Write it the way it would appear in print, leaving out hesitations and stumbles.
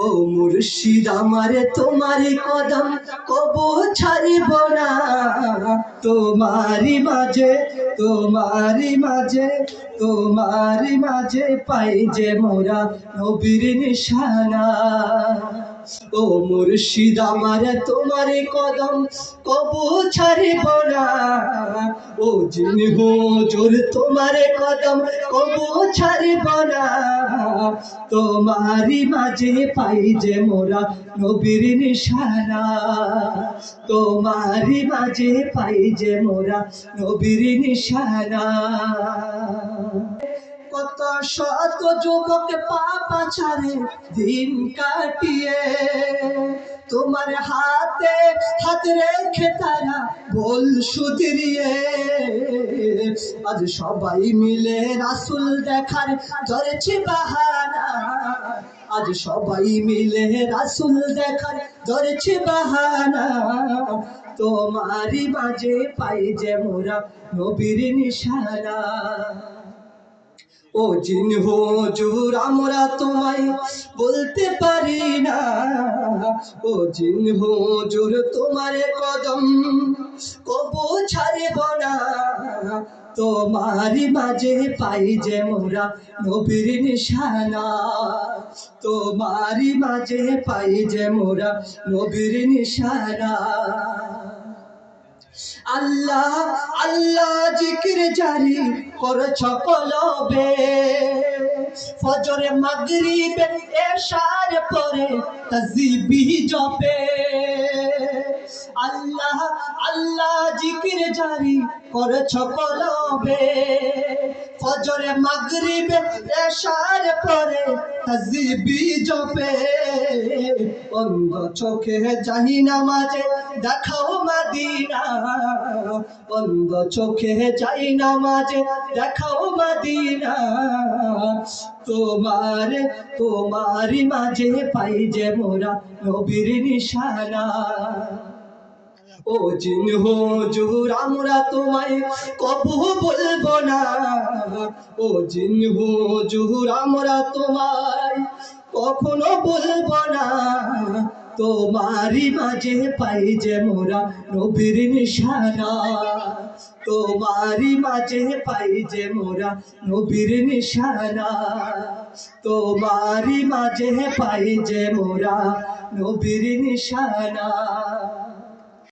ও মুর্শিদ আমারে তোমারি কদম কবু ছাড়িব না, তোমারি মাঝে তোমারি মাঝে তোমারি মাঝে পাই যে মোরা নবীর নিশানা। ও মুর্শিদ আমারে তোমারি কদম কবু ছাড়িব না, ও জিন হুজুর তোমারে কদম কবু ছাড়িব না, তোমারি মাঝে পাই যে মোরা নবীর নিশানা, তোমারি মাঝে পাই যে মোরা নবীর নিশানা। কত শত যুবক পাপা ছাড়ে দিন কাটিয়ে, তোমার হাতে হাত রেখে তারা বল শুধরিয়ে, আজ সবাই মিলে রাসূল দেখার ধরেছে বাহানা, আজ সবাই মিলে রাসূল দেখার ধরেছে বাহানা, তোমারি মাঝে পাই যে মোরা নবীর নিশানা। ও জিন হুজুর আমরা তোমায় বলতে পারি না, ও জিন হুজুর তোমার কদম কবু ছাড়িব না, তোমারি মাঝে পাই যে মোরা নবীর নিশানা, তোমারি মাঝে পাই যে মোরা নবীর নিশানা। আল্লাহ আল্লাহ জিকির জারি করছ কলবে, ফজরে মাগরিবে এশার পরে তাসবিহ জপে, আল্লাহ আল্লাহ জিকির জারি করছ কলবে, ফজরে মাগরিবে এশার পরে তাসবিহ জপে, অন্ধ চোখে যাই নামাজে দেখাও মদিনা, অন্ধ চোখে যাই নামাজে দেখাও মদিনা, তোমারি মাঝে পাই যে মোরা নবীর নিশানা। ও জিন হুজুর আমরা তোমায় কবু বলবো না, ও জিন হুজুর আমরা তোমায় কখনো বলবো না, তোমারি মাঝে পাই যে মোরা নবীর নিশানা, তোমারি মাঝে পাই যে মোরা নবীর নিশানা, তোমারি মাঝে পাই যে মোরা নবীর নিশানা।